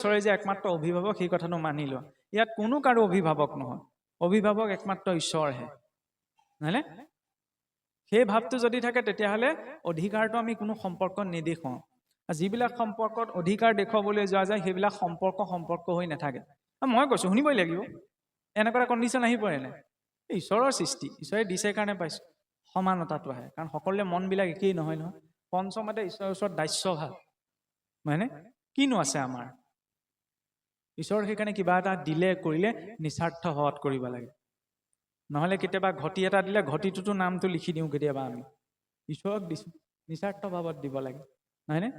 ঈশ্বৰে যে একমাত্ৰ অভিভাৱক সেই কথাটো মানি লোৱা। ইয়াত কোনো কাৰো অভিভাৱক নহয়, অভিভাৱক একমাত্ৰ ঈশ্বৰহে, নহয়নে? সেই ভাৱটো যদি থাকে তেতিয়াহ'লে অধিকাৰটো আমি কোনো সম্পৰ্কত নেদেখুৱাওঁ। যিবিলাক সম্পৰ্কত অধিকাৰ দেখুৱাবলৈ যোৱা যায় সেইবিলাক সম্পৰ্ক হৈ নাথাকে। মই কৈছোঁ শুনিবই লাগিব, এনেকুৱা কণ্ডিশ্যন আহি পৰে নাই? ঈশ্বৰৰ সৃষ্টি, ঈশ্বৰে দিছে কাৰণে পাইছোঁ। সমানতাটো আহে, কাৰণ সকলোৰে মনবিলাক একেই নহয় নহয়। পঞ্চমতে ঈশ্বৰৰ ওচৰত দাস্যভাৱ, হয়নে? কিনো আছে আমাৰ? ঈশ্বৰ সেইকাৰণে কিবা এটা দিলে কৰিলে নিস্বাৰ্থ হোৱাত কৰিব লাগে। নহ'লে কেতিয়াবা ঘটি এটা দিলে ঘটিটোতো নামটো লিখি দিওঁ কেতিয়াবা আমি। ঈশ্বৰক দিছোঁ, নিস্বাৰ্থ ভাৱত দিব লাগে, নহয়নে?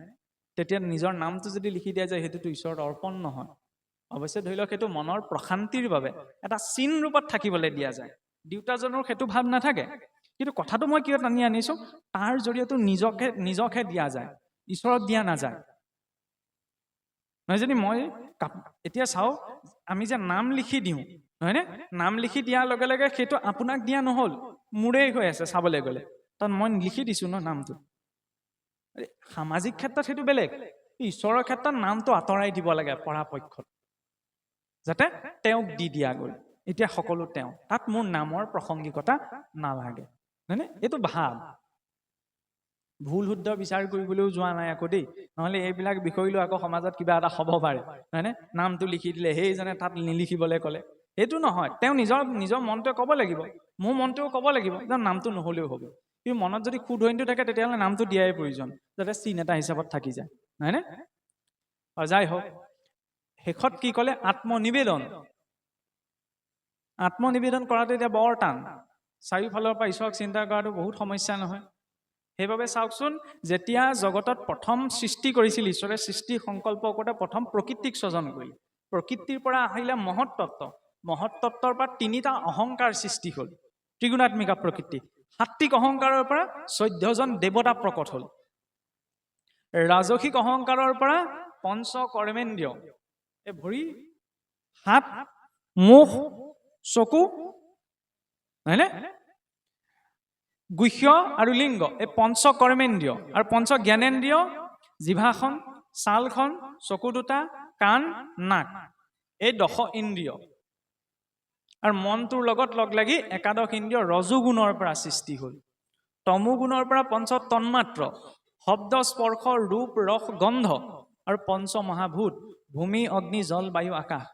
তেতিয়া নিজৰ নামটো যদি লিখি দিয়া যায় সেইটোতো ঈশ্বৰৰ অৰ্পণ নহয়। অৱশ্যে ধৰি লওক সেইটো মনৰ প্ৰশান্তিৰ বাবে এটা চিন ৰূপত থাকিবলৈ দিয়া যায়। দেউতাজনৰ সেইটো ভাৱ নাথাকে, কিন্তু কথাটো মই কিয় টানি আনিছোঁ, তাৰ জৰিয়তে নিজকহে দিয়া যায়, ঈশ্বৰক দিয়া নাযায়। নহয় যদি মই এতিয়া চাওঁ, আমি যে নাম লিখি দিওঁ, নহয়নে? নাম লিখি দিয়াৰ লগে লগে সেইটো আপোনাক দিয়া নহ'ল, মোৰেই হৈ আছে চাবলৈ গ'লে, তাত মই লিখি দিছোঁ ন নামটো। সামাজিক ক্ষেত্ৰত সেইটো বেলেগ, ঈশ্বৰৰ ক্ষেত্ৰত নামটো আঁতৰাই দিব লাগে পৰাপক্ষত, যাতে তেওঁক দি দিয়া গ'ল, এতিয়া সকলো তেওঁ, তাত মোৰ নামৰ প্ৰাসংগিকতা নালাগে, হয়নে? এইটো ভাৱ। ভুল শুদ্ধ বিচাৰ কৰিবলৈও যোৱা নাই আকৌ দেই, নহ'লে এইবিলাক বিষয় লৈ আকৌ সমাজত কিবা এটা হ'ব পাৰে, হয়নে? নামটো লিখি দিলে সেইজনে তাত নিলিখিবলৈ ক'লে, সেইটো নহয়। তেওঁ নিজৰ মনটোৱে ক'ব লাগিব, মোৰ মনটোও ক'ব লাগিব যে নামটো নহ'লেও হ'ব। কিন্তু মনত যদি শুধৰণিটো থাকে তেতিয়াহ'লে নামটো দিয়াই প্ৰয়োজন, যাতে চিন এটা হিচাপত থাকি যায়, নহয়নে? যাই হওক, শেষত কি ক'লে? আত্মনিবেদন কৰাটো এতিয়া বৰ টান। চাৰিওফালৰ পৰা ঈশ্বৰক চিন্তা কৰাটো বহুত সমস্যা নহয়? সেইবাবে চাওকচোন, যেতিয়া জগতত প্ৰথম সৃষ্টি কৰিছিল ঈশ্বৰে, সৃষ্টি সংকল্প কৰোঁতে প্ৰথম প্ৰকৃতিক স্বজন কৰিলে। প্ৰকৃতিৰ পৰা আহিলে মহত্তত্বৰ পৰা তিনিটা অহংকাৰ সৃষ্টি হ'ল, ত্ৰিগুণাত্মিকা প্ৰকৃতি। সাত্বিক অহংকাৰৰ পৰা 14জন দেৱতা প্ৰকট হ'ল। ৰাজসিক অহংকাৰৰ পৰা পঞ্চকৰ্মেন্দ্ৰিয়, এই ভৰি, হাত, মুখ, চকু, হয়নে? গুহ্য আৰু লিংগ, এই পঞ্চকৰ্মেন্দ্ৰিয় আৰু পঞ্চ জ্ঞানেন্দ্ৰিয়, জিভাখন, ছালখন, চকু দুটা, কাণ, নাক, এই 10 ইন্দ্ৰিয় আৰু মনটোৰ লগত লগ লাগি একাদশ ইন্দ্ৰিয় ৰজোগুণৰ পৰা সৃষ্টি হ'ল। তমোগুণৰ পৰা পঞ্চ তন্মাত্ৰ, শব্দ, স্পৰ্শ, ৰূপ, ৰস, গন্ধ আৰু পঞ্চ মহাভূত, ভূমি, অগ্নি, জল, বায়ু, আকাশ,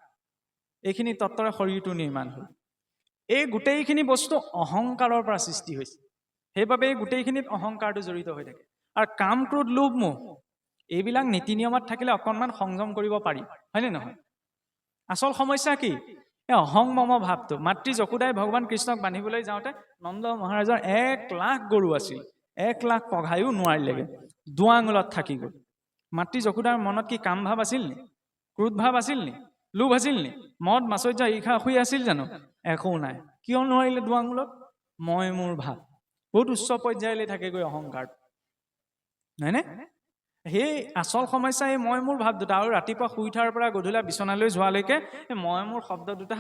এইখিনি তত্ত্বৰে শৰীৰটো নিৰ্মাণ হ'ল। এই গোটেইখিনি বস্তু অহংকাৰৰ পৰা সৃষ্টি হৈছে। সেইবাবে এই গোটেইখিনিত অহংকাৰটো জড়িত হৈ থাকে। আৰু কাম, ক্ৰোধ, লোভ, মোহ, এইবিলাক নীতি নিয়মত থাকিলে অকণমান সংযম কৰিব পাৰি, হয়নে নহয়? আচল সমস্যা কি? এই অহং মম ভাৱটো। মাতৃ যশোদাই ভগৱান কৃষ্ণক বান্ধিবলৈ যাওঁতে নন্দ মহাৰাজৰ 1 লাখ গৰু আছিল, 1 লাখ পঘায়ো নোৱাৰিলেগে, দুৱাঙুলত থাকি গ'ল। মাতৃ যশোদাৰ মনত কি কাম ভাৱ আছিল নি? ক্ৰোধ ভাৱ আছিল নি? লোভ আছিল নি? মদ মাচৰ্য ঈৰ্ষা শুই আছিল জানো? একো নাই। কিয় নোৱাৰিলে দুৱাঙুলত? মই মোৰ ভাৱ। বহুত উচ্চ পৰ্যায়লৈ থাকেগৈ অহংকাৰ, হয়নে? সেই আচল সমস্যা এই মই মোৰ ভাৱ দুটা। আৰু ৰাতিপুৱা শুই উঠাৰ পৰা গধূলা বিচনালৈ যোৱালৈকে মই মোৰ শব্দ দুটা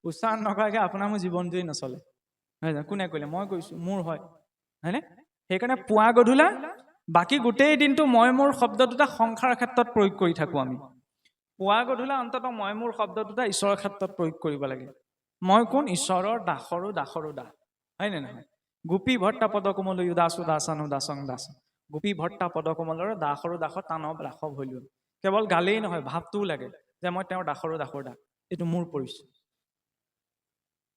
উচ্চাৰণ নকৰাকৈ আপোনাৰ মোৰ জীৱনটোৱেই নচলে। কোনে কৰিলে? মই কৈছোঁ, মোৰ হয়, হয়নে? সেইকাৰণে পুৱা গধূলা বাকী গোটেই দিনটো মই মোৰ শব্দ দুটা সংসাৰৰ ক্ষেত্ৰত প্ৰয়োগ কৰি থাকোঁ আমি। পুৱা গধূলা অন্ততঃ মই মোৰ শব্দ দুটা ঈশ্বৰৰ ক্ষেত্ৰত প্ৰয়োগ কৰিব লাগে। মই কোন? ঈশ্বৰৰ দাসৰো দাস, হয়নে নহয়? গোপী ভট্টা পদকমলয়ো দাসো দাসানো দাসং দাস, গোপী ভট্টা পদকমলৰ দাসৰো দাস তানৱ ৰাসৱ হলো। কেৱল গালেই নহয়, ভাৱটোও লাগে যে মই তেওঁৰ দাসৰো দাসৰ দাস, এইটো মোৰ পৰিচয়।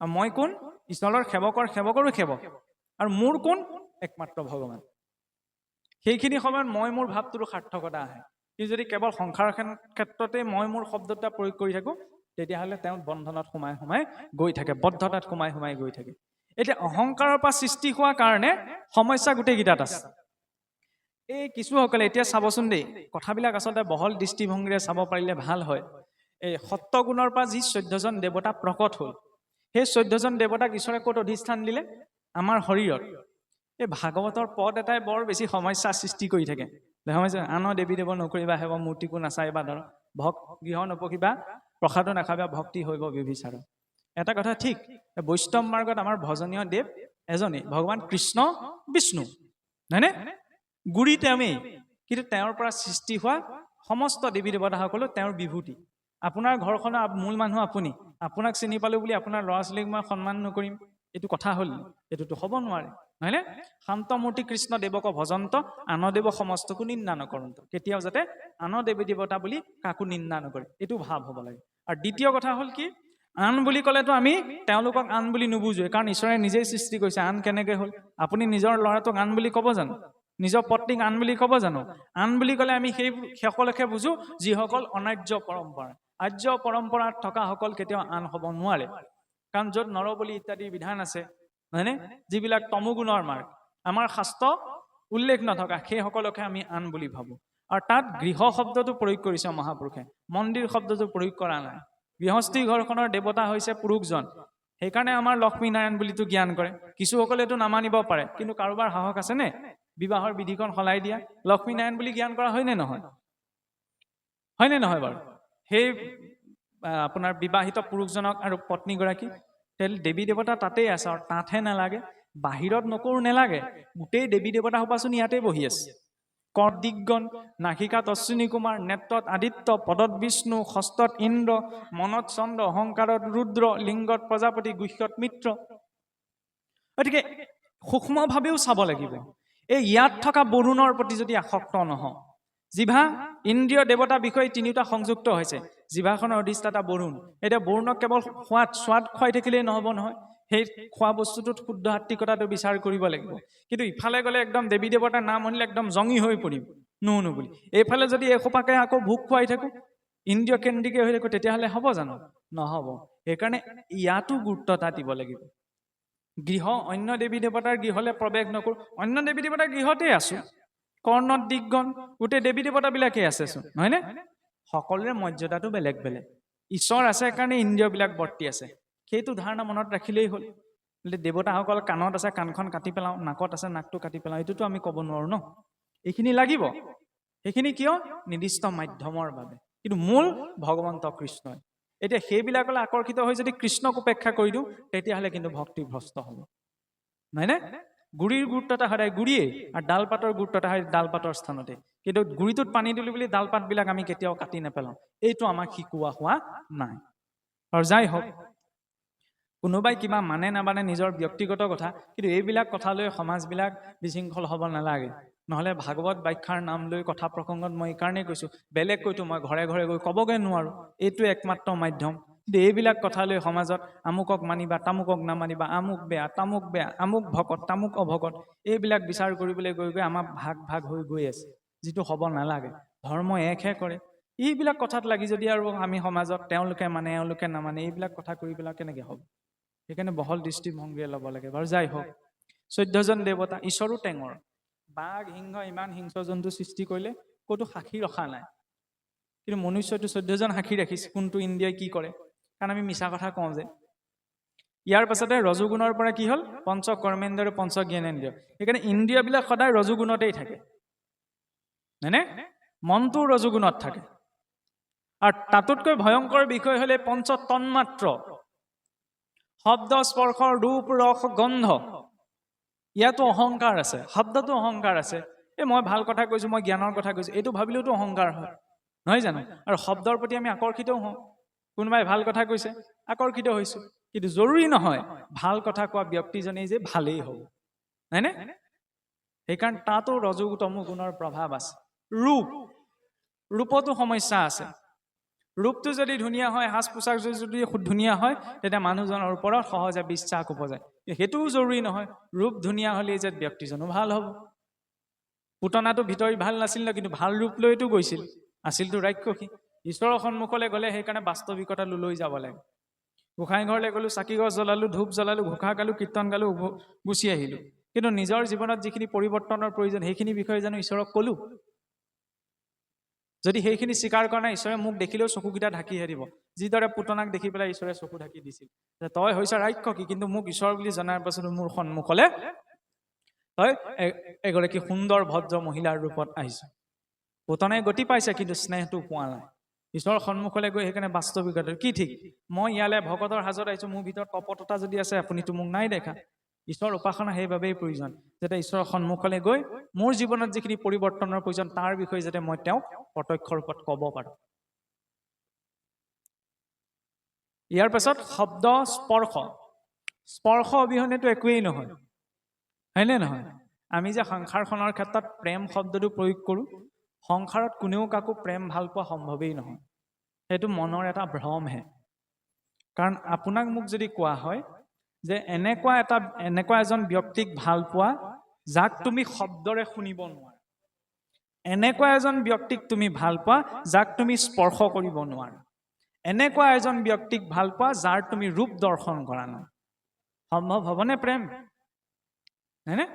আৰু মই কোন? ঈশ্বৰৰ সেৱকৰো সেৱক, আৰু মোৰ কোন? একমাত্ৰ ভগৱান। সেইখিনি সময়ত মই মোৰ ভাৱটোৰো সাৰ্থকতা আহে। কিন্তু যদি কেৱল সংসাৰৰ ক্ষেত্ৰতে মই মোৰ শব্দটা প্ৰয়োগ কৰি থাকোঁ, তেতিয়াহ'লে তেওঁ বন্ধনত সোমাই গৈ থাকে, বদ্ধতাত সোমাই গৈ থাকে। এতিয়া অহংকাৰৰ পৰা সৃষ্টি হোৱা কাৰণে সমস্যা গোটেইকেইটাত আছে। এই কিছুসকলে এতিয়া চাবচোন দেই, কথাবিলাক আচলতে বহল দৃষ্টিভংগীৰে চাব পাৰিলে ভাল হয়। এই সত্যগুণৰ পৰা যি 14জন দেৱতা প্ৰকট হ'ল, সেই 14জন দেৱতাক ঈশ্বৰে ক'ত অধিষ্ঠান দিলে? আমাৰ শৰীৰত। এই ভাগৱতৰ পদ এটাই বৰ বেছি সমস্যা সৃষ্টি কৰি থাকে। দেখা পাইছে? আন দেৱী দেৱ নকৰিবা, সেৱ মূৰ্তিকো নাচাইবা ধৰ, গৃহ নপকিবা, প্ৰসাদো নাখাবা, ভক্তি হৈব ব্যভিচাৰ। এটা কথা ঠিক, বৈষ্ণৱ মাৰ্গত আমাৰ ভজনীয় দেৱ এজনেই, ভগৱান কৃষ্ণ বিষ্ণু, হয়নে? গুৰি তেওঁৱেই, কিন্তু তেওঁৰ পৰা সৃষ্টি হোৱা সমস্ত দেৱী দেৱতাসকলো তেওঁৰ বিভূতি। আপোনাৰ ঘৰখনৰ মূল মানুহ আপুনি, আপোনাক চিনি পালো বুলি আপোনাৰ ল'ৰা ছোৱালীক মই সন্মান নকৰিম, এইটো কথা হ'ল? এইটোতো হ'ব নোৱাৰে, নহয়নে? শান্তমূৰ্তি কৃষ্ণ দেৱক ভজন্ত আন দেৱ সমস্তকো নিন্দা নকৰন্ত। কেতিয়াও যাতে আন দেৱী দেৱতা বুলি কাকো নিন্দা নকৰে, এইটো ভাৱ হ'ব লাগে। আৰু দ্বিতীয় কথা হ'ল কি, আন বুলি ক'লেতো আমি তেওঁলোকক আন বুলি নুবুজোৱে, কাৰণ ঈশ্বৰে নিজেই সৃষ্টি কৰিছে। আন কেনেকে হ'ল? আপুনি নিজৰ ল'ৰাটোক আন বুলি ক'ব জানো? নিজৰ পত্নীক আন বুলি ক'ব জানো? আন বুলি ক'লে আমি সেই সকলকে বুজো যিসকল অনাৰ্য পৰম্পৰা। আৰ্য পৰম্পৰাত থকা সকল কেতিয়াও আন হ'ব নোৱাৰে, কাৰণ য'ত নৰবলি ইত্যাদি বিধান আছে, হয়নে, যিবিলাক তমোগুণৰ মাৰ্গ, আমাৰ শাস্ত্ৰ উল্লেখ নথকা সেই সকলকে আমি আন বুলি ভাবো। আৰু তাত গৃহ শব্দটো প্ৰয়োগ কৰিছে মহাপুৰুষে, মন্দিৰ শব্দটো প্ৰয়োগ কৰা নাই। গৃহস্থী ঘৰখনৰ দেৱতা হৈছে পুৰুষজন, সেইকাৰণে আমাৰ লক্ষ্মী নাৰায়ণ বুলিতো জ্ঞান কৰে। কিছুসকলেতো নামানিব পাৰে, কিন্তু কাৰোবাৰ সাহস আছে নে বিবাহৰ বিধিখন সলাই দিয়া? লক্ষ্মী নাৰায়ণ বুলি জ্ঞান কৰা হয়নে নহয়? হয়নে নহয় বাৰু? সেই আপোনাৰ বিবাহিত পুৰুষজনক আৰু পত্নীগৰাকী, দেৱী দেৱতা তাতেই আছে, আৰু তাতহে নালাগে, বাহিৰত নকৰো নালাগে, গোটেই দেৱী দেৱতা সোপাচোন ইয়াতে বহি আছে। কৰ্ত দিগগণ, নাসিকাত অশ্বিনী কুমাৰ, নেত্ৰত আদিত্য, পদত বিষ্ণু, হস্তত ইন্দ্ৰ, মনত চন্দ্ৰ, অহংকাৰত ৰুদ্ৰ, লিংগত প্ৰজাপতি, গুহ্যত মিত্ৰ। গতিকে সূক্ষ্মভাৱেও চাব লাগিব। এই ইয়াত থকা বৰুণৰ প্ৰতি যদি আসক্ত নহওঁ, জিভা ইন্দ্ৰিয় দেৱতা বিষয়ে তিনিটা সংযুক্ত হৈছে, জিভাখনৰ অধিষ্ঠাতা বৰুণ। এতিয়া বৰুণক কেৱল সোৱাদ খুৱাই থাকিলেই নহ'ব নহয়, সেই খোৱা বস্তুটোত শুদ্ধ আত্মিকতাটো বিচাৰ কৰিব লাগিব। কিন্তু ইফালে গ'লে একদম দেৱী দেৱতাৰ নাম শুনিলে একদম জঙি হৈ পৰিম নুশুনো বুলি। এইফালে যদি এসোপাকে আকৌ ভোগ খুৱাই থাকো, ইন্দ্ৰিয় কেন্দ্ৰিকে হৈ থাকো, তেতিয়াহ'লে হ'ব জানো? নহ'ব। সেইকাৰণে ইয়াতো গুৰুত্ব এটা দিব লাগিব। গৃহ অন্য দেৱী দেৱতাৰ গৃহলৈ প্ৰৱেশ নকৰো, অন্য দেৱী দেৱতাৰ গৃহতেই আছো, কৰ্ণত দিগগণ, গোটেই দেৱী দেৱতাবিলাকে আছেচোন, নহয়নে? সকলোৰে মৰ্যাদাটো বেলেগ বেলেগ। ঈশ্বৰ আছে কাৰণে ইন্দ্ৰিয়বিলাক বৰ্তি আছে, সেইটো ধাৰণা মনত ৰাখিলেই হ'ল। দেৱতাসকল কাণত আছে, কাণখন কাটি পেলাওঁ, নাকত আছে, নাকটো কাটি পেলাওঁ, এইটোতো আমি ক'ব নোৱাৰো ন। এইখিনি লাগিব। সেইখিনি কিয়? নিৰ্দিষ্ট মাধ্যমৰ বাবে, কিন্তু মূল ভগৱন্ত কৃষ্ণই। এতিয়া সেইবিলাকলৈ আকৰ্ষিত হৈ যদি কৃষ্ণক উপেক্ষা কৰি দিওঁ, তেতিয়াহ'লে কিন্তু ভক্তি ভ্ৰষ্ট হ'ব, নহয়নে? গুৰিৰ গুৰুত্বতা সদায় গুৰিয়েই, আৰু ডালপাতৰ গুৰুত্বতা হয় ডালপাতৰ স্থানতে। কিন্তু গুৰিটোত পানী দিলো বুলি ডালপাতবিলাক আমি কেতিয়াও কাটি নেপেলাওঁ, এইটো আমাক শিকোৱা হোৱা নাই। আৰু যাই হওক, কোনোবাই কিবা মানে নামানে নিজৰ ব্যক্তিগত কথা, কিন্তু এইবিলাক কথা লৈ সমাজবিলাক বিশৃংখল হ'ব নালাগে। নহ'লে ভাগৱত ব্যাখ্যাৰ নাম লৈ কথা প্ৰসংগত মই এইকাৰণেই কৈছোঁ, বেলেগ কৈতো মই ঘৰে ঘৰে গৈ ক'বগৈ নোৱাৰো, এইটো একমাত্ৰ মাধ্যম। কিন্তু এইবিলাক কথা লৈ সমাজত আমুকক মানিবা, তামুকক নামানিবা, আমুক বেয়া, তামুক বেয়া, আমুক ভকত, তামুক অভকত, এইবিলাক বিচাৰ কৰিবলৈ গৈ গৈ আমাৰ ভাগ ভাগ হৈ গৈ আছে, যিটো হ'ব নালাগে। ধৰ্ম একহে কৰে। এইবিলাক কথাত লাগি যদি আৰু আমি সমাজত তেওঁলোকে মানে এওঁলোকে নামানে, এইবিলাক কথা কৰি পেলাই কেনেকৈ হ'ব? সেইকাৰণে বহল দৃষ্টিভংগীৰে ল'ব লাগে। বাৰু যাই হওক, 14জন দেৱতা, ঈশ্বৰো টেঙৰ। বাঘ সিংহ ইমান হিংস্ৰ জন্তু সৃষ্টি কৰিলে ক'তো সাক্ষী ৰখা নাই, কিন্তু মনুষ্যটো 14জন সাক্ষী ৰাখিছে। কোনটো ইন্দ্ৰিয়ই কি কৰে? কাৰণ আমি মিছা কথা কওঁ যে। ইয়াৰ পাছতে ৰজোগুণৰ পৰা কি হ'ল? পঞ্চ কৰ্মেন্দ্ৰিয়, পঞ্চ জ্ঞানেন্দ্ৰিয়। সেইকাৰণে ইন্দ্ৰিয়বিলাক সদায় ৰজোগুণতেই থাকে, হয়নে? মনটো ৰজোগুণত থাকে। আৰু তাতোতকৈ ভয়ংকৰ বিষয় হ'লে পঞ্চ তন্মাত্ৰ, শব্দ, স্পৰ্শ, ৰূপ, ৰস, গন্ধ। ইয়াতো অহংকাৰ আছে, শব্দতো অহংকাৰ আছে। এই মই ভাল কথা কৈছো, মই জ্ঞানৰ কথা কৈছো, এইটো ভাবিলেওতো অহংকাৰ হয়, নহয় জানো? আৰু শব্দৰ প্ৰতি আমি আকৰ্ষিতও হওঁ। কোনোবাই ভাল কথা কৈছে, আকৰ্ষিত হৈছো, কিন্তু জৰুৰী নহয় ভাল কথা কোৱা ব্যক্তিজনেই যে ভালেই হ'ব, হয়নে? সেইকাৰণে তাতো ৰজোতম গুণৰ প্ৰভাৱ আছে। ৰূপ, ৰূপতো সমস্যা আছে। ৰূপটো যদি ধুনীয়া হয়, সাজ পোছাক যদি ধুনীয়া হয়, তেতিয়া মানুহজনৰ ওপৰত সহজে বিশ্বাস উপজায়। সেইটোও জৰুৰী নহয়, ৰূপ ধুনীয়া হ'লেই যে ব্যক্তিজনো ভাল হ'ব। পুতনাটো ভিতৰি ভাল নাছিল ন, কিন্তু ভাল ৰূপ লৈতো গৈছিল, আছিলতো ৰাক্ষসী। ঈশ্বৰৰ সন্মুখলৈ গ'লে সেইকাৰণে বাস্তৱিকতা লৈ যাব লাগে। গোসাঁই ঘৰলৈ গ'লো, চাকি গছ জ্বলালো, ধূপ জ্বলালো, ঘোষা গালো, কীৰ্তন গালো, গুচি আহিলো, কিন্তু নিজৰ জীৱনত যিখিনি পৰিৱৰ্তনৰ প্ৰয়োজন সেইখিনি বিষয়ে জানো ঈশ্বৰক ক'লো? যদি সেইখিনি স্বীকাৰ কৰা নাই, ঈশ্বৰে মোক দেখিলেও চকুকেইটা ঢাকিহে দিব। যিদৰে পুতনাক দেখি পেলাই ঈশ্বৰে চকু ঢাকি দিছিল, তই হৈছ ৰাক্ষসী, কিন্তু মোক ঈশ্বৰ বুলি জনাৰ পাছত মোৰ সন্মুখলে তই এগৰাকী সুন্দৰ ভদ্ৰ মহিলাৰ ৰূপত আহিছ। পুতনাই গতি পাইছে, কিন্তু স্নেহটো পোৱা নাই। ঈশ্বৰৰ সন্মুখলৈ গৈ সেইকাৰণে বাস্তৱিকতা কি ঠিক, মই ইয়ালৈ ভকতৰ হাজত আহিছো, মোৰ ভিতৰত কপটতা যদি আছে আপুনিতো মোক নাই দেখা, ঈশ্বৰ উপাসনা সেইবাবেই প্ৰয়োজন যাতে ঈশ্বৰৰ সন্মুখলৈ গৈ মোৰ জীৱনত যিখিনি পৰিৱৰ্তনৰ প্ৰয়োজন তাৰ বিষয়ে যাতে মই তেওঁক প্ৰত্যক্ষ ৰূপত ক'ব পাৰোঁ। ইয়াৰ পাছত শব্দ স্পৰ্শ অবিহনেতো একোৱেই নহয়, হয়নে নহয়? আমি যে সংসাৰখনৰ ক্ষেত্ৰত প্ৰেম শব্দটো প্ৰয়োগ কৰোঁ, সংসাৰত কোনেও কাকো প্ৰেম ভাল পোৱা সম্ভৱেই নহয়। সেইটো মনৰ এটা ভ্ৰমহে। কাৰণ আপোনাক মোক যদি কোৱা হয় যে এনেকুৱা এজন ব্যক্তিক ভাল পোৱা যাক তুমি শব্দৰে শুনিব নোৱাৰা, এনেকুৱা এজন ব্যক্তিক তুমি ভাল পোৱা যাক তুমি স্পৰ্শ কৰিব নোৱাৰা, এনেকুৱা এজন ব্যক্তিক ভাল পোৱা যাৰ তুমি ৰূপ দৰ্শন কৰা নাই, সম্ভৱ হ'বনে প্ৰেম? হয়নে?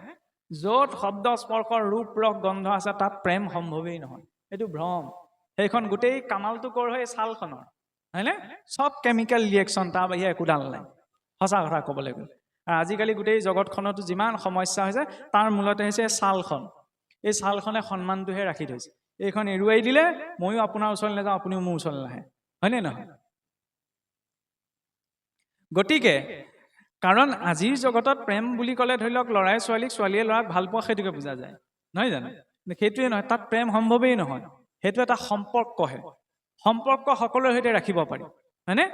য'ত শব্দ স্পৰ্শৰ ৰূপ ৰস গন্ধ আছে তাত প্ৰেম সম্ভৱেই নহয়, এইটো ভ্ৰম। সেইখন গোটেই কামালটো কৰ হয় ছালখনৰ, হয়নে? চব কেমিকেল ৰিয়েকশ্যন, তাৰ বাহিৰে একোডাল নাই, সঁচা কথা ক'বলৈ গ'লে। আৰু আজিকালি গোটেই জগতখনতো যিমান সমস্যা হৈছে তাৰ মূলতে হৈছে ছালখন। এই ছালখনে সন্মানটোহে ৰাখি থৈছে। এইখন এৰুৱাই দিলে ময়ো আপোনাৰ ওচৰলৈ নাযাওঁ, আপুনিও মোৰ ওচৰলৈ নাহে, হয়নে নহয়? গতিকে কাৰণ আজিৰ জগতত প্ৰেম বুলি ক'লে ধৰি লওক ল'ৰাই ছোৱালীক, ছোৱালীয়ে ল'ৰাক ভাল পোৱা সেইটোকে বুজা যায়, নহয় জানো? সেইটোৱে নহয়, তাত প্ৰেম সম্ভৱেই নহয়। সেইটো এটা সম্পৰ্কহে। সম্পৰ্ক সকলোৰে সৈতে ৰাখিব পাৰি, হয়নে?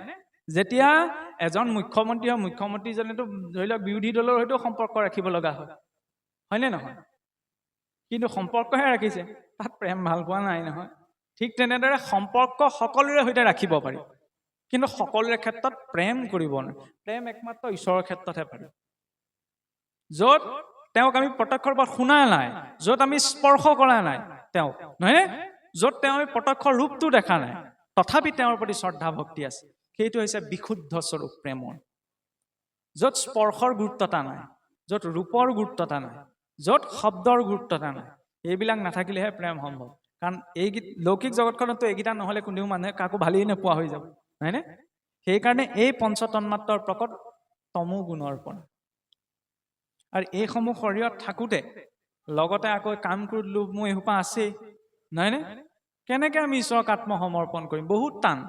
যেতিয়া এজন মুখ্যমন্ত্ৰী হয়, মুখ্যমন্ত্ৰীজনেতো ধৰি লওক বিৰোধী দলৰ সৈতেও সম্পৰ্ক ৰাখিব লগা হয়, হয়নে নহয়? কিন্তু সম্পৰ্কহে ৰাখিছে, তাত প্ৰেম ভাল পোৱা নাই নহয়। ঠিক তেনেদৰে সম্পৰ্ক সকলোৰে সৈতে ৰাখিব পাৰি, কিন্তু সকলোৰে ক্ষেত্ৰত প্ৰেম কৰিব নোৱাৰে। প্ৰেম একমাত্ৰ ঈশ্বৰৰ ক্ষেত্ৰতহে পাৰি, য'ত তেওঁক আমি প্ৰত্যক্ষ ৰূপত শুনা নাই, য'ত আমি স্পৰ্শ কৰা নাই তেওঁক, নহয়নে? য'ত তেওঁ আমি প্ৰত্যক্ষ ৰূপটো দেখা নাই, তথাপি তেওঁৰ প্ৰতি শ্ৰদ্ধা ভক্তি আছে, সেইটো হৈছে বিশুদ্ধ স্বৰূপ প্ৰেমৰ। য'ত স্পৰ্শৰ গুৰুত্বতা নাই, য'ত ৰূপৰ গুৰুত্বতা নাই, য'ত শব্দৰ গুৰুত্বতা নাই, এইবিলাক নাথাকিলেহে প্ৰেম সম্ভৱ। কাৰণ এই লৌকিক জগতখনতো এইকেইটা নহ'লে কোনেও মানুহে কাকো ভালেই নোপোৱা হৈ যাব, হয়নে? সেইকাৰণে এই পঞ্চতন্মাত্ৰৰ প্ৰকট তমো গুণৰ পৰা। আৰু এইসমূহ শৰীৰত থাকোঁতে লগতে আকৌ কাম ক্ৰোধ লোভ মোহ এসোপা আছেই, নহয়নে? কেনেকৈ আমি ঈশ্বৰক আত্মসমৰ্পণ কৰিম? বহুত টান।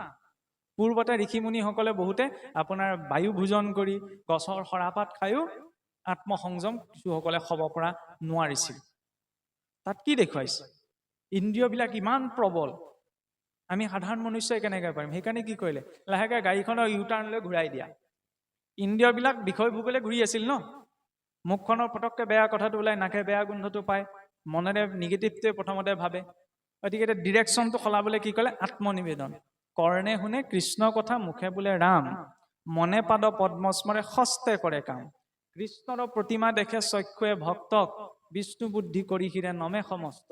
পূৰ্বতে ঋষিমুনিসকলে বহুতে আপোনাৰ বায়ু ভোজন কৰি গছৰ সৰাপাত খায়ো আত্মসংযম কিছুসকলে হ'ব পৰা নোৱাৰিছিল। তাত কি দেখুৱাইছে? ইন্দ্ৰিয়বিলাক ইমান প্ৰবল, আমি সাধাৰণ মনুষ্যই কেনেকৈ পাৰিম? সেইকাৰণে কি কৰিলে? লাহেকৈ গাড়ীখনৰ ইউটাৰ্ণ লৈ ঘূৰাই দিয়া। ইন্দ্ৰিয়বিলাক বিষয় ভোগলৈ ঘূৰি আছিল ন? মুখখনৰ পটককৈ বেয়া কথাটো ওলাই, নাকে বেয়া গোন্ধটো পায়, মনেৰে নিগেটিভটোৱে প্ৰথমতে ভাবে। গতিকে ডিৰেকশ্যনটো সলাবলৈ কি ক'লে? আত্মনিবেদন। কৰ্ণে শুনে কৃষ্ণ কথা, মুখে বোলে ৰাম, মনে পাদ পদ্মস্মৰে হস্তে কৰে কাম। কৃষ্ণৰ প্ৰতিমা দেখে চক্ষুৱে ভক্তক, বিষ্ণু বুদ্ধি কৰি হিৰে নমে সমস্ত।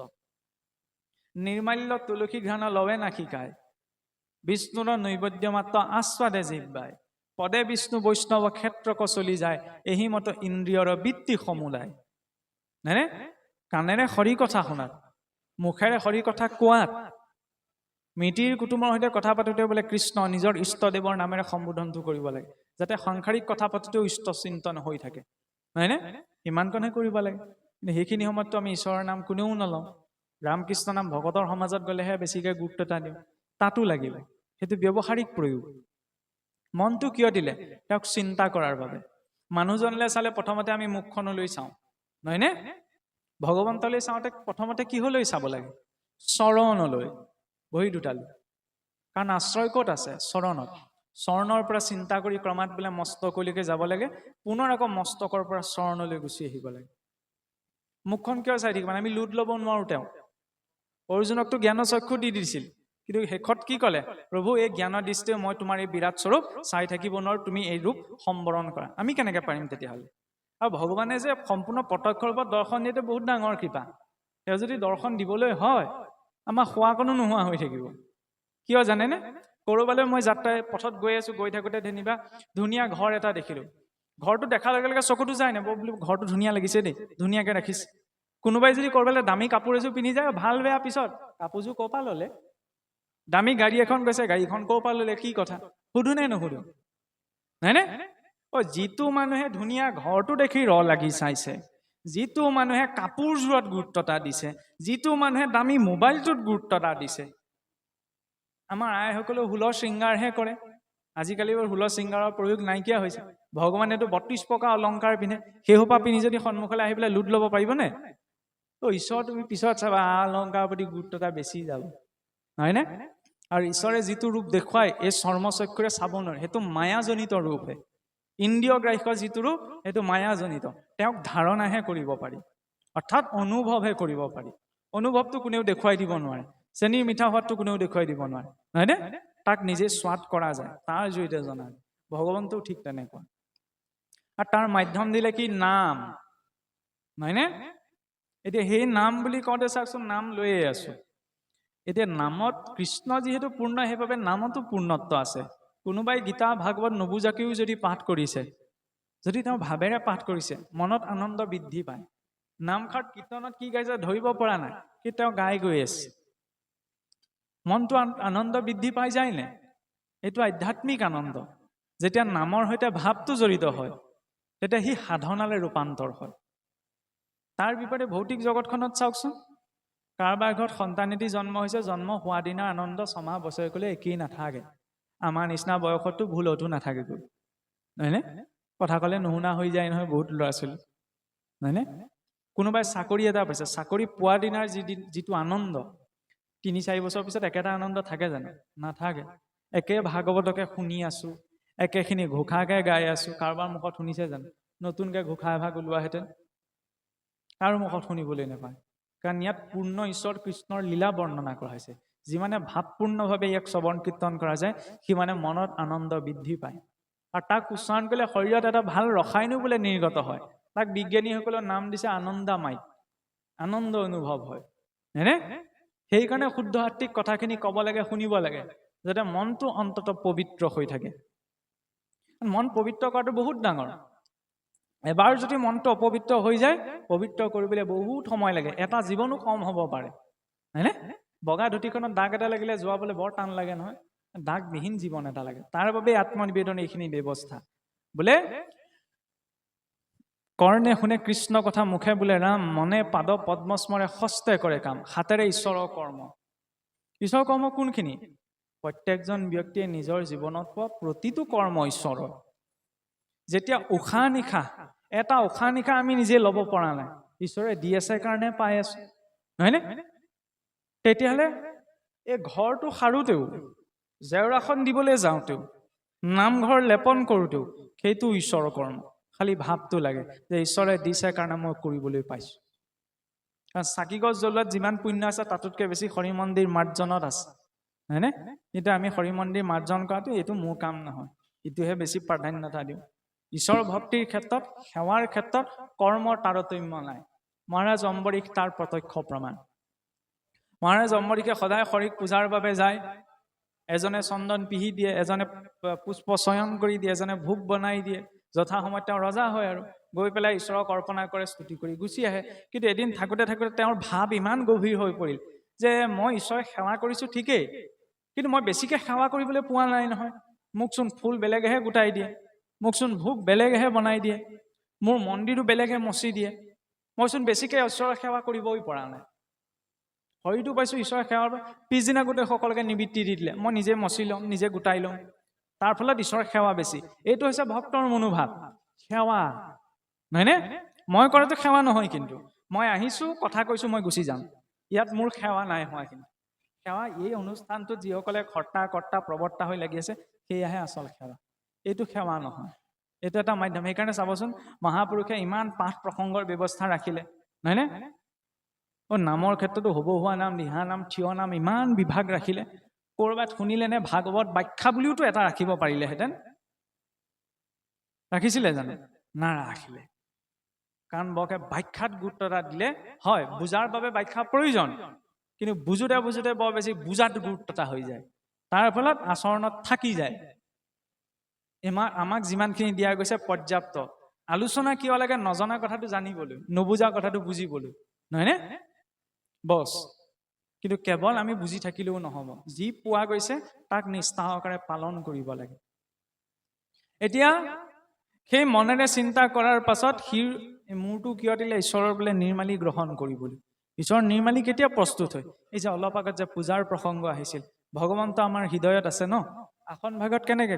নিৰ্মাল্য তুলসী ঘ্ৰাণ লৱে না শিকায়, বিষ্ণুৰ নৈবেদ্য মাত্ৰ আস্বাদে জিহ্বায়। পদে বিষ্ণু বৈষ্ণৱ ক্ষেত্ৰক চলি যায়, এহি মত ইন্দ্ৰিয়ৰ বৃত্তি সমূলায়। নে কাণেৰে হৰি কথা শুনাত, মুখেৰে হৰি কথা কোৱাত, মিতিৰ কুটুমৰ সৈতে কথা পাতোতে বোলে কৃষ্ণ নিজৰ ইষ্টদেৱৰ নামেৰে সম্বোধনটো কৰিব লাগে, যাতে সাংসাৰিক কথা পাতোতেও ইষ্ট চিন্তন হৈ থাকে, নহয়নে? ইমানকণহে কৰিব লাগে। কিন্তু সেইখিনি সময়ততো আমি ঈশ্বৰৰ নাম কোনেও নলওঁ। ৰামকৃষ্ণ নাম ভকতৰ সমাজত গ'লেহে বেছিকৈ গুৰুত্ব এটা দিওঁ, তাতো লাগিব। সেইটো ব্যৱহাৰিক প্ৰয়োগ। মনটো কিয় দিলে? তেওঁক চিন্তা কৰাৰ বাবে। মানুহজনলৈ চালে প্ৰথমতে আমি মুখখনলৈ চাওঁ, নহয়নে? ভগৱন্তলৈ চাওঁতে প্ৰথমতে কিহলৈ চাব লাগে? চৰণলৈ, ভৰি দুটালৈ। কাৰণ আশ্ৰয় ক'ত আছে? চৰণত। চৰণৰ পৰা চিন্তা কৰি ক্ৰমাৎ বোলে মস্তকলৈকে যাব লাগে, পুনৰ আকৌ মস্তকৰ পৰা চৰণলৈ গুচি আহিব লাগে। মুখখন কিয় চাই থাকিব? আমি লোট ল'ব নোৱাৰোঁ তেওঁক। অৰ্জুনকতো জ্ঞানৰ চক্ষু দি দিছিল, কিন্তু শেষত কি ক'লে? প্ৰভু, এই জ্ঞানৰ দৃষ্টিৰে মই তোমাৰ এই বিৰাট স্বৰূপ চাই থাকিব নোৱাৰোঁ, তুমি এই ৰূপ সম্বৰণ কৰা। আমি কেনেকৈ পাৰিম তেতিয়াহ'লে? আৰু ভগৱানে যে সম্পূৰ্ণ প্ৰত্যক্ষ ৰূপত দৰ্শন দিয়াটো বহুত ডাঙৰ কৃপা। তেওঁ যদি দৰ্শন দিবলৈ হয়, আমাৰ খোৱাকণো নোহোৱা হৈ থাকিব। কিয় জানেনে? ক'ৰবালৈ মই যাত্ৰাই পথত গৈ আছোঁ, গৈ থাকোঁতে যেনিবা ধুনীয়া ঘৰ এটা দেখিলোঁ। ঘৰটো দেখাৰ লগে লগে চকুটো যায় নাই, বোলো ঘৰটো ধুনীয়া লাগিছে দেই, ধুনীয়াকৈ ৰাখিছে। কোনোবাই যদি ক'ৰবালৈ দামী কাপোৰ এযোৰ পিন্ধি যায়, ভাল বেয়া পিছত, কাপোৰযোৰ ক'ৰ পৰা ল'লে? দামী গাড়ী এখন গৈছে, গাড়ীখন ক'ৰ পৰা ল'লে? কি কথা? সুধো নে নুসুধো? হয়নে? যিটো মানুহে ধুনীয়া ঘৰটো দেখি লাগি চাইছে, যিটো মানুহে কাপোৰযোৰত গুৰুত্ব এটা দিছে, যিটো মানুহে দামী মোবাইলটোত গুৰুত্ব এটা দিছে, আমাৰ আইসকলেও হুলৰ শৃংগাৰহে কৰে। আজিকালি হুলৰ শৃংগাৰৰ প্ৰয়োগ নাইকিয়া হৈছে। ভগৱানেতো ৩২ প্ৰকাৰ অলংকাৰ পিন্ধে, সেইসোপা পিন্ধি যদি সন্মুখলৈ আহি পেলাই লুট ল'ব পাৰিবনে? ঈশ্বৰ তুমি পিছত চাবা অলংকাৰৰ প্ৰতি গুৰুত্ব এটা বেছি যাব, নহয়নে? আৰু ঈশ্বৰে যিটো ৰূপ দেখুৱাই এই চৰ্মচক্ষুৰে চাব নোৱাৰে, সেইটো মায়াজনিত ৰূপহে। ইন্দ্ৰিয় গ্ৰাহ্য যিটো ৰূপ সেইটো মায়াজনিত, তেওঁক ধাৰণাহে কৰিব পাৰি, অৰ্থাৎ অনুভৱহে কৰিব পাৰি। অনুভৱটো কোনেও দেখুৱাই দিব নোৱাৰে, চেনীৰ মিঠা সোৱাদটো কোনেও দেখুৱাই দিব নোৱাৰে, নহয়নে? তাক নিজে স্বাদ কৰা যায়, তাৰ জৰিয়তে জনা যায়। ভগৱন্তও ঠিক তেনেকুৱা। আৰু তাৰ মাধ্যম দিলে কি? নাম, নহয়নে? এতিয়া সেই নাম বুলি কওঁতে চাওকচোন, নাম লৈয়ে আছো। এতিয়া নামত কৃষ্ণ যিহেতু পূৰ্ণ, সেইবাবে নামতো পূৰ্ণত্ব আছে। কোনোবাই গীতা ভাগৱত নুবুজাকেও যদি পাঠ কৰিছে, যদি তেওঁ ভাৱেৰে পাঠ কৰিছে, মনত আনন্দ বৃদ্ধি পায়। নামঘাট কীৰ্তনত কি গাইছে ধৰিব পৰা নাই, কিন্তু তেওঁ গাই গৈ আছে, মনটো আনন্দ বৃদ্ধি পাই যায় নে? এইটো আধ্যাত্মিক আনন্দ। যেতিয়া নামৰ সৈতে ভাৱটো জড়িত হয়, তেতিয়া সি সাধনালৈ ৰূপান্তৰ হয়। তাৰ বিপৰীতে ভৌতিক জগতখনত চাওকচোন, কাৰোবাৰ ঘৰত সন্তান এটি জন্ম হৈছে, জন্ম হোৱা দিনাৰ আনন্দ ছমাহ বছৰলৈ একেই নাথাকে। আমাৰ নিচিনা বয়সতো ভুলতো নাথাকেগৈ, নহয়নে? কথা ক'লে নুশুনা হৈ যায় নহয় বহুত ল'ৰা ছোৱালী, নহয়নে? কোনোবাই চাকৰি এটা পাইছে, চাকৰি পোৱা দিনাৰ যিটো আনন্দ, ৩-৪ বছৰ পিছত একেটা আনন্দ থাকে জানো? নাথাকে। একে ভাগৱতকে শুনি আছো, একেখিনি ঘোষাকে গাই আছো, কাৰোবাৰ মুখত শুনিছে জানো? নতুনকে ঘোষা এভাগ ওলোৱাহেঁতেন কাৰো মুখত শুনিবলৈ নাপায়। কাৰণ ইয়াত পূৰ্ণ ঈশ্বৰ কৃষ্ণৰ লীলা বৰ্ণনা কৰা হৈছে। যিমানে ভাৱপূৰ্ণভাৱে ইয়াক শ্ৰৱণ কীৰ্তন কৰা যায়, সিমানে মনত আনন্দ বৃদ্ধি পায়। আৰু তাক উচ্চাৰণ কৰিলে শৰীৰত এটা ভাল ৰসায়নো বোলে নিৰ্গত হয়। তাক বিজ্ঞানীসকলৰ নাম দিছে আনন্দামাই, আনন্দ অনুভৱ হয়, হয়নে? সেইকাৰণে শুদ্ধ আত্মিক কথাখিনি ক'ব লাগে, শুনিব লাগে, যাতে মনটো অন্তত পবিত্ৰ হৈ থাকে। মন পবিত্ৰ কৰাটো বহুত ডাঙৰ। এবাৰ যদি মনটো অপবিত্ৰ হৈ যায়, পবিত্ৰ কৰিবলৈ বহুত সময় লাগে, এটা জীৱনো কম হ'ব পাৰে, হয়নে? বগা ধুতিখনত দাগ এটা লাগিলে যোৱাবলৈ বৰ টান লাগে নহয়, দাগবিহীন জীৱন এটা লাগে। তাৰ বাবে আত্মনিবেদন এইখিনি ব্যৱস্থা। বোলে কৰ্ণে শুনে কৃষ্ণ কথা, মুখে বোলে ৰাম, মনে পাদ পদ্মস্মৰে, হস্তে কৰে কাম, হাতেৰে ঈশ্বৰৰ কৰ্ম। ঈশ্বৰৰ কৰ্ম কোনখিনি? প্ৰত্যেকজন ব্যক্তিয়ে নিজৰ জীৱনত পোৱা প্ৰতিটো কৰ্ম ঈশ্বৰৰ। যেতিয়া উশাহ নিশাহ, এটা উশাহ নিশাহ আমি নিজে ল'ব পৰা নাই, ঈশ্বৰে দি আছে কাৰণে পাই আছো, নহয়নে? তেতিয়াহ'লে এই ঘৰটো সাৰোতেও, জেওৰাখন দিবলৈ যাওঁতেও, নামঘৰ লেপন কৰোঁতেও, সেইটো ঈশ্বৰৰ কৰ্ম। খালি ভাৱটো লাগে যে ঈশ্বৰে দিছে কাৰণে মই কৰিবলৈ পাইছো। কাৰণ চাকি গছ জ্বলোৱাত যিমান পুণ্য আছে, তাতোতকৈ বেছি হৰি মন্দিৰ মাৰ্জনত আছে, হয়নে? কিন্তু আমি হৰি মন্দিৰ মাৰ্জন কৰাটো এইটো মোৰ কাম নহয়, ইটোহে বেছি প্ৰাধান্যতা দিওঁ। ঈশ্বৰ ভক্তিৰ ক্ষেত্ৰত, সেৱাৰ ক্ষেত্ৰত কৰ্মৰ তাৰতম্য নাই। মহাৰাজ অম্বৰীশ তাৰ প্ৰত্যক্ষ প্ৰমাণ। মহাৰাজ অম্বৰীশে সদায় হৰিক পূজাৰ বাবে যায়। এজনে চন্দন পিহি দিয়ে, এজনে পুষ্প চয়ন কৰি দিয়ে, এজনে ভোগ বনাই দিয়ে। যথা সময়ত তেওঁ ৰজা হয় আৰু গৈ পেলাই ঈশ্বৰক অৰ্পণা কৰে, স্তুতি কৰি গুচি আহে। কিন্তু এদিন থাকোঁতে থাকোঁতে তেওঁৰ ভাৱ ইমান গভীৰ হৈ পৰিল যে মই ঈশ্বৰক সেৱা কৰিছোঁ ঠিকেই, কিন্তু মই বেছিকৈ সেৱা কৰিবলৈ পোৱা নাই নহয়। মোকচোন ফুল বেলেগেহে গোটাই দিয়ে, মোকচোন ভোগ বেলেগেহে বনাই দিয়ে, মোৰ মন্দিৰো বেলেগে মচি দিয়ে, মইচোন বেছিকৈ ঈশ্বৰৰ সেৱা কৰিবই পৰা নাই। হৰিটো পাইছোঁ, ঈশ্বৰৰ সেৱাৰ পিছদিনা গোটেই সকলোকে নিবৃত্তি দি দিলে, মই নিজে মচি লওঁ, নিজে গোটাই লওঁ। তাৰ ফলত ঈশ্বৰৰ সেৱা বেছি। এইটো হৈছে ভক্তৰ মনোভাৱ, সেৱা, নহয়নে? মই কৰাটো সেৱা নহয়, কিন্তু মই আহিছোঁ, কথা কৈছোঁ, মই গুচি যাম, ইয়াত মোৰ সেৱা নাই হোৱা। কিন্তু সেৱা এই অনুষ্ঠানটোত যিসকলে কৰ্তা কৰ্তা প্ৰবৰ্তা হৈ লাগি আছে, সেয়াহে আচল সেৱা। এইটো সেৱা নহয়, এইটো এটা মাধ্যম। সেইকাৰণে চাবচোন, মহাপুৰুষে ইমান পাঠ প্ৰসংগৰ ব্যৱস্থা ৰাখিলে, নহয়নে? নামৰ ক্ষেত্ৰতো হ'ব হোৱা নাম, দিহা নাম, থিয় নাম, ইমান বিভাগ ৰাখিলে। ক'ৰবাত শুনিলে নে ভাগৱত ব্যাখ্যা বুলিওতো এটা ৰাখিব পাৰিলেহেঁতেন, ৰাখিছিলে জানো? নাৰাখিলে। কাৰণ বৰকে ব্যাখ্যাত গুৰুত্ব এটা দিলে হয়, বুজাৰ বাবে ব্যাখ্যা প্ৰয়োজন, কিন্তু বুজোতে বুজোতে বৰ বেছি বুজাত গুৰুত্ব এটা হৈ যায়, তাৰ ফলত আচৰণত থাকি যায়। আমাক যিমানখিনি দিয়া গৈছে পৰ্যাপ্ত। আলোচনা কিয় লাগে? নজনা কথাটো জানিবলৈ, নুবুজা কথাটো বুজিবলৈ, নহয়নে? বছ। কিন্তু কেৱল আমি বুজি থাকিলেও নহ'ব, যি পোৱা গৈছে তাক নিষ্ঠা সহকাৰে পালন কৰিব লাগে। এতিয়া সেই মনেৰে চিন্তা কৰাৰ পাছত সি মূৰটো কিয় দিলে? ঈশ্বৰৰ বোলে নিৰ্মালি গ্ৰহণ কৰিবলৈ। ঈশ্বৰৰ নিৰ্মালি কেতিয়া প্ৰস্তুত হয়? এই যে অলপ আগত যে পূজাৰ প্ৰসংগ আহিছিল, ভগৱন্ত আমাৰ হৃদয়ত আছে ন, আসন ভাগত কেনেকে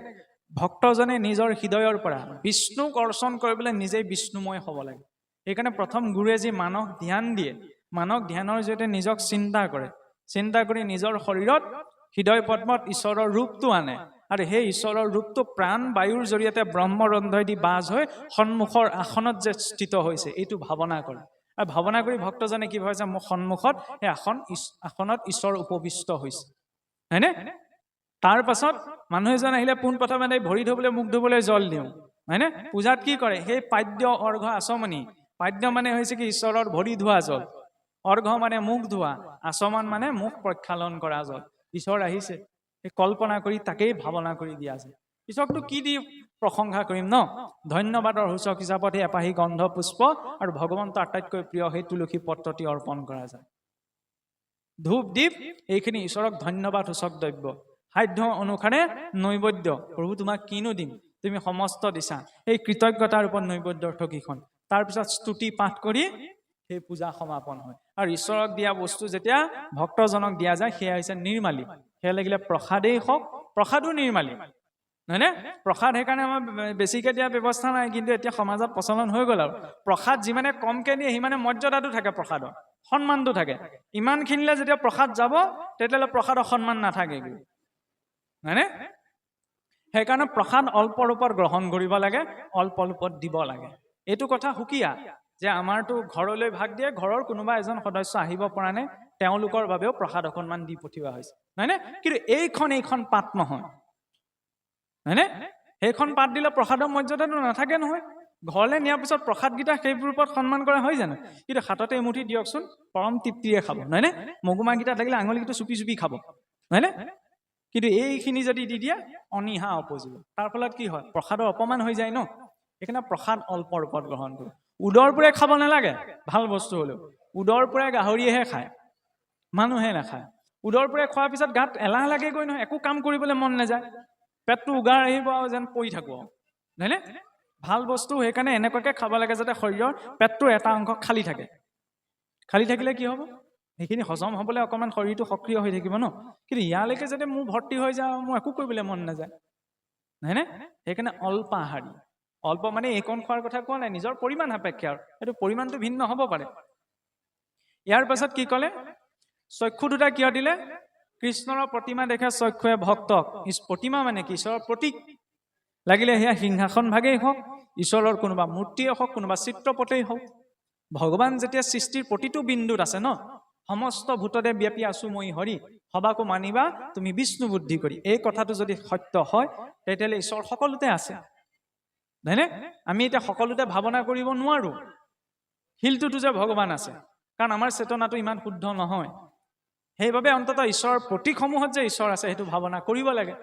ভক্তজনে নিজৰ হৃদয়ৰ পৰা বিষ্ণুক অৰ্চন কৰিবলৈ নিজেই বিষ্ণুময় হ'ব লাগে। সেইকাৰণে প্ৰথম গুৰুৱে যি মানক ধ্যান দিয়ে, মানক ধ্যানৰ জৰিয়তে নিজক চিন্তা কৰে, চিন্তা কৰি নিজৰ শৰীৰত হৃদয় পদ্মত ঈশ্বৰৰ ৰূপটো আনে, আৰু সেই ঈশ্বৰৰ ৰূপটো প্ৰাণ বায়ুৰ জৰিয়তে ব্ৰহ্মৰন্ধ্ৰই দি বাজ হৈ সন্মুখৰ আসনত যে স্থিত হৈছে এইটো ভাৱনা কৰে। আৰু ভাৱনা কৰি ভক্তজনে কি ভাবে যে মোৰ সন্মুখত সেই আসনত ঈশ্বৰ উপবিষ্ট হৈছে, হয়নে? তাৰ পাছত মানুহ এজন আহিলে পোনপ্ৰথমে ভৰি ধুবলৈ, মুখ ধুবলৈ জল দিওঁ, হয়নে? পূজাত কি কৰে? সেই পাদ্য অৰ্ঘ আচমনি। পাদ্য মানে হৈছে কি ঈশ্বৰৰ ভৰি ধোৱা জল, অৰ্ঘ মানে মুখ ধোৱা, আচমন মানে মুখ প্ৰক্ষালন কৰা জল। ঈশ্বৰ আহিছে, সেই কল্পনা কৰি তাকেই ভাৱনা কৰি দিয়া যায়। ঈশ্বৰকটো কি দি প্ৰশংসা কৰিম ন? ধন্যবাদৰ সূচক হিচাপত সেই এপাহি গন্ধ পুষ্প আৰু ভগৱন্তৰ আটাইতকৈ প্ৰিয় সেই তুলসী পত্ৰটি অৰ্পণ কৰা যায়। ধূপ দীপ এইখিনি ঈশ্বৰক ধন্যবাদ সূচক দ্ৰব্য। সাধ্য অনুসাৰে নৈবেদ্য, প্ৰভু তোমাক কিনো দিম, তুমি সমস্ত দিছা, এই কৃতজ্ঞতাৰ ওপৰত নৈবেদ্যৰ ঠগীখন। তাৰপিছত স্তুতি পাঠ কৰি সেই পূজা সমাপন হয়। আৰু ঈশ্বৰক দিয়া বস্তু যেতিয়া ভক্তজনক দিয়া যায় সেয়া হৈছে নিৰ্মালী। সেয়া লাগিলে প্ৰসাদেই হওক, প্ৰসাদো নিৰ্মালী, হয়নে? প্ৰসাদ সেইকাৰণে আমাৰ বেছিকৈ দিয়া ব্যৱস্থা নাই, কিন্তু এতিয়া সমাজত প্ৰচলন হৈ গ'ল। আৰু প্ৰসাদ যিমানে কমকৈ দিয়ে সিমানে মৰ্যাদাটো থাকে, প্ৰসাদৰ সন্মানটো থাকে। ইমানখিনিলে যেতিয়া প্ৰসাদ যাব তেতিয়াহ'লে প্ৰসাদৰ সন্মান নাথাকে, হয়নে? সেইকাৰণে প্ৰসাদ অল্প ৰূপত গ্ৰহণ কৰিব লাগে, অল্প ৰূপত দিব লাগে। এইটো কথা সুকীয়া যে আমাৰতো ঘৰলৈ ভাগ দিয়ে, ঘৰৰ কোনোবা এজন সদস্য আহিব পৰা নাই, তেওঁলোকৰ বাবেও প্ৰসাদ অকণমান দি পঠিওৱা হৈছে, হয়নে? কিন্তু এইখন পাত নহয়, হয়নে? সেইখন পাত দিলে প্ৰসাদৰ মৰ্যাদাটো নাথাকে নহয়। ঘৰলৈ নিয়াৰ পিছত প্ৰসাদকেইটা সেইবোৰ ওপৰত সন্মান কৰা হয় জানো? কিন্তু হাততে এমুঠি দিয়কচোন, পৰম তৃপ্তিৰে খাব, নহয়নে? মগুমাকেইটা থাকিলে আঙুলিকেইটো চুপি চুপি খাব, হয়নে? কিন্তু এইখিনি যদি দি দিয়ে অনীহা অপজীৱ। তাৰ ফলত কি হয়? প্ৰসাদৰ অপমান হৈ যায় ন। সেইকাৰণে প্ৰসাদ অল্প ৰূপত গ্ৰহণ কৰোঁ। উদৰ পোৰে খাব নালাগে, ভাল বস্তু হ'লেও। উদৰ পোৰে গাহৰিয়েহে খায়, মানুহে নাখায়। উদৰ পোৰে খোৱাৰ পিছত গাত এলাহ লাগেগৈ নহয়, একো কাম কৰিবলৈ মন নাযায়, পেটটো উগাৰ আহিব আৰু যেন পৰি থাকোঁ, হয়নে? ভাল বস্তু সেইকাৰণে এনেকুৱাকৈ খাব লাগে যাতে শৰীৰৰ পেটটোৰ এটা অংশ খালী থাকে। খালী থাকিলে কি হ'ব? সেইখিনি হজম হ'বলৈ অকণমান শৰীৰটো সক্ৰিয় হৈ থাকিব ন। কিন্তু ইয়ালৈকে যাতে মোৰ ভৰ্তি হৈ যায়, মোৰ একো কৰিবলৈ মন নাযায়, হয়নে? সেইকাৰণে অল্প আহাৰী। অল্প মানে এইকণ খোৱাৰ কথা কোৱা নাই, নিজৰ পৰিমাণ সাপেক্ষে, আৰু সেইটো পৰিমাণটো ভিন্ন হ'ব পাৰে। ইয়াৰ পাছত কি ক'লে? চক্ষু দুটা কিয় দিলে? কৃষ্ণৰ প্ৰতিমা দেখে চক্ষুৱে ভক্তক। প্ৰতিমা মানে কি? ঈশ্বৰৰ প্ৰতীক। লাগিলে সেয়া সিংহাসন ভাগেই হওক, ঈশ্বৰৰ কোনোবা মূৰ্তিয়ে হওক, কোনোবা চিত্ৰপটেই হওক। ভগৱান যেতিয়া সৃষ্টিৰ প্ৰতিটো বিন্দুত আছে ন, সমস্ত ভূততে ব্যাপী আছো মই হৰি, সবাকো মানিবা তুমি বিষ্ণু বুদ্ধি কৰি। এই কথাটো যদি সত্য হয় তেতিয়াহ'লে ঈশ্বৰ সকলোতে আছে, হয়নে? আমি এতিয়া সকলোতে ভাৱনা কৰিব নোৱাৰো শিলটোতো যে ভগৱান আছে, কাৰণ আমাৰ চেতনাটো ইমান শুদ্ধ নহয়। সেইবাবে অন্ততঃ ঈশ্বৰৰ প্ৰতীকসমূহত যে ঈশ্বৰ আছে সেইটো ভাৱনা কৰিব লাগে,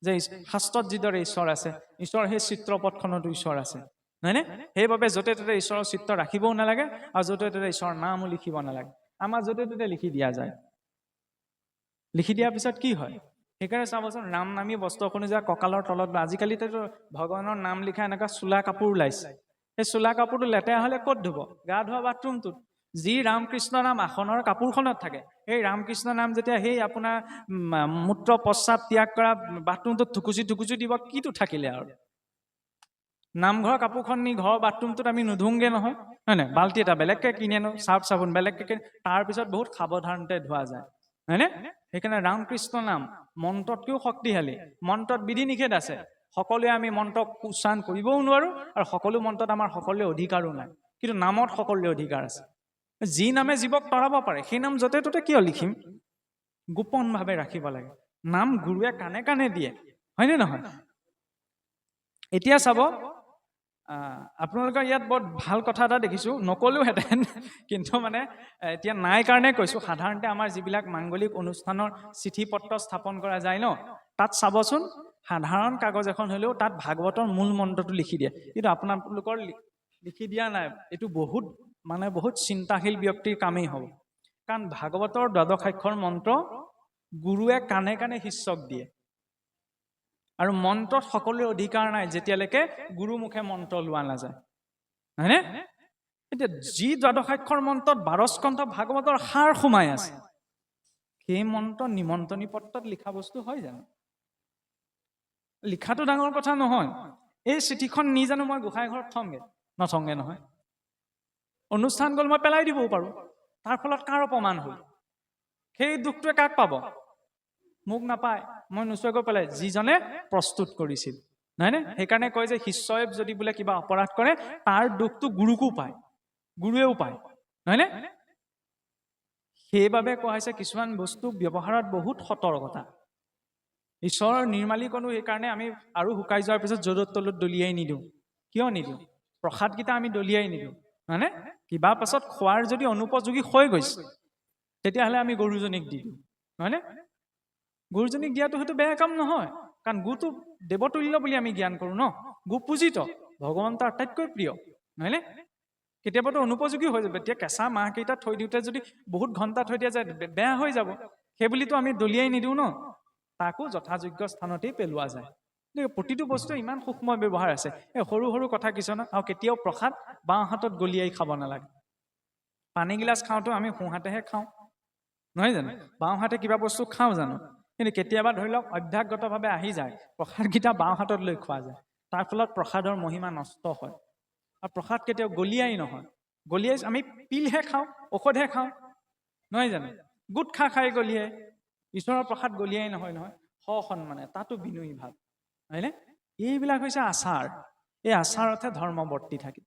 যে শাস্ত্ৰত যিদৰে ঈশ্বৰ আছে, ঈশ্বৰৰ সেই চিত্ৰপটখনতো ঈশ্বৰ আছে, হয়নে? সেইবাবে য'তে ত'তে ঈশ্বৰৰ চিত্ৰ ৰাখিবও নালাগে, আৰু য'তে ত'তে ঈশ্বৰৰ নামো লিখিব নালাগে। আমাৰ য'তে ত'তে লিখি দিয়া যায়। লিখি দিয়াৰ পিছত কি হয়? সেইকাৰণে চাবচোন, নাম নামী বস্ত্ৰখনো যে কঁকালৰ তলত, বা আজিকালিতো ভগৱানৰ নাম লিখা এনেকুৱা চোলা কাপোৰ ওলাইছে। সেই চোলা কাপোৰটো লেতেৰা হ'লে ক'ত ধুব? গা ধোৱা বাথৰুমটোত। যি ৰামকৃষ্ণ নাম আসনৰ কাপোৰখনত থাকে, সেই ৰামকৃষ্ণ নাম যেতিয়া সেই আপোনাৰ মূত্ৰ প্ৰস্ৰাৱ ত্যাগ কৰা বাথৰুমটোত থুকুচি দিব, কিটো থাকিলে আৰু? নামঘৰৰ কাপোৰখন নি ঘৰৰ বাথৰুমটোত আমি নুধুংগে নহয়, হয় নাই? বাল্টি এটা বেলেগকৈ কিনি আনো, চাৰ্ফ চাবোন বেলেগকৈ, তাৰপিছত বহুত সাৱধানতে ধোৱা যায়, হয়নে? সেইকাৰণে ৰামকৃষ্ণ নাম মন্ত্ৰতকৈও শক্তিশালী। মন্ত্ৰত বিধি নিষেধ আছে, সকলোৱে আমি মন্ত্ৰক উচ্চাৰণ কৰিবও নোৱাৰো, আৰু সকলো মন্ত্ৰত আমাৰ সকলোৰে অধিকাৰো নাই। কিন্তু নামত সকলোৰে অধিকাৰ আছে। যি নামে জীৱক তৰাব পাৰে সেই নাম য'তে ত'তে কিয় লিখিম? গোপনভাৱে ৰাখিব লাগে। নাম গুৰুৱে কাণে কাণে দিয়ে, হয়নে নহয়? এতিয়া চাব, আপোনালোকৰ ইয়াত বৰ ভাল কথা এটা দেখিছোঁ, নক'লোহেঁতেন কিন্তু মানে এতিয়া নাই কাৰণে কৈছোঁ। সাধাৰণতে আমাৰ যিবিলাক মাংগলিক অনুষ্ঠানৰ চিঠি পত্ৰ স্থাপন কৰা যায় ন, তাত চাবচোন সাধাৰণ কাগজ এখন হ'লেও তাত ভাগৱতৰ মূল মন্ত্ৰটো লিখি দিয়ে, কিন্তু আপোনালোকৰ লিখি দিয়া নাই। এইটো বহুত চিন্তাশীল ব্যক্তিৰ কামেই হ'ব, কাৰণ ভাগৱতৰ দ্বাদশাক্ষৰ মন্ত্ৰ গুৰুৱে কাণে কাণে শিষ্যক দিয়ে, আৰু মন্ত্ৰত সকলোৰে অধিকাৰ নাই যেতিয়ালৈকে গুৰুমুখে মন্ত্ৰ লোৱা নাযায়, হয়নে? এতিয়া যি দ্বাদশাক্ষৰ মন্ত্ৰত 12 স্কন্ধ ভাগৱতৰ সাৰ সোমাই আছে, সেই মন্ত্ৰ নিমন্ত্ৰণী পত্ৰত লিখা বস্তু হয় জানো? লিখাটো ডাঙৰ কথা নহয় এই চিঠিখন নি জানো মই গোসাঁই ঘৰত থমগে নথংগে নহয় অনুষ্ঠান গ'ল মই পেলাই দিবও পাৰোঁ তাৰ ফলত কাৰ অপমান হ'ল সেই দুখটোৱে কাক পাব মোক নাপায় মই নোচোৱাকৈ পেলাই যিজনে প্ৰস্তুত কৰিছিল নহয়নে সেইকাৰণে কয় যে শিষ্যই যদি বোলে কিবা অপৰাধ কৰে তাৰ দুখটো গুৰুকো পায় গুৰুৱেও পায় নহয়নে সেইবাবে কোৱা হৈছে কিছুমান বস্তু ব্যৱহাৰত বহুত সতৰ্কতা ঈশ্বৰৰ নিৰ্মালিকনো সেইকাৰণে আমি আৰু শুকাই যোৱাৰ পিছত য'ত তলত দলিয়াই নিদিওঁ কিয় নিদিওঁ প্ৰসাদকেইটা আমি দলিয়াই নিদিওঁ মানে কিবা পাছত খোৱাৰ যদি অনুপযোগী হৈ গৈছে তেতিয়াহ'লে আমি গৰুজনীক দি দিওঁ নহয়নে গৰুজনীক দিয়াটো সেইটো বেয়া কাম নহয় কাৰণ গুটো দেৱতুল্য বুলি আমি জ্ঞান কৰোঁ ন গু পূজিত ভগৱন্তৰ আটাইতকৈ প্ৰিয় নহয়নে কেতিয়াবাতো অনুপযোগী হৈ যাব এতিয়া কেঁচা মাহকেইটা থৈ দিওঁতে যদি বহুত ঘণ্টা থৈ দিয়া যায় বেয়া হৈ যাব সেইবুলিতো আমি দলিয়াই নিদিওঁ ন তাকো যথাযোগ্য স্থানতেই পেলোৱা যায় প্ৰতিটো বস্তু ইমান সূক্ষ্ম ব্যৱহাৰ আছে এই সৰু সৰু কথা কিছুমান আৰু কেতিয়াও প্ৰসাদ বাওঁ হাতত গলিয়াই খাব নালাগে পানী গিলাচ খাওঁতো আমি সোঁহাতেহে খাওঁ নহয় জানো বাওঁ হাতে কিবা বস্তু খাওঁ জানো কিন্তু কেতিয়াবা ধৰি লওক অভ্যাসগতভাৱে আহি যায় প্ৰসাদকেইটা বাওঁ হাতত লৈ খোৱা যায় তাৰ ফলত প্ৰসাদৰ মহিমা নষ্ট হয় আৰু প্ৰসাদ কেতিয়াও গলিয়াই নহয় গলিয়াই আমি পিলহে খাওঁ ঔষধহে খাওঁ নহয় জানো গোট খাই গলিয়াই ঈশ্বৰৰ প্ৰসাদ গলিয়াই নহয় সসন্মানে তাতো বিনয়ী ভাৱ হয়নে এইবিলাক হৈছে আচাৰ এই আচাৰতহে ধৰ্ম বৰ্তি থাকে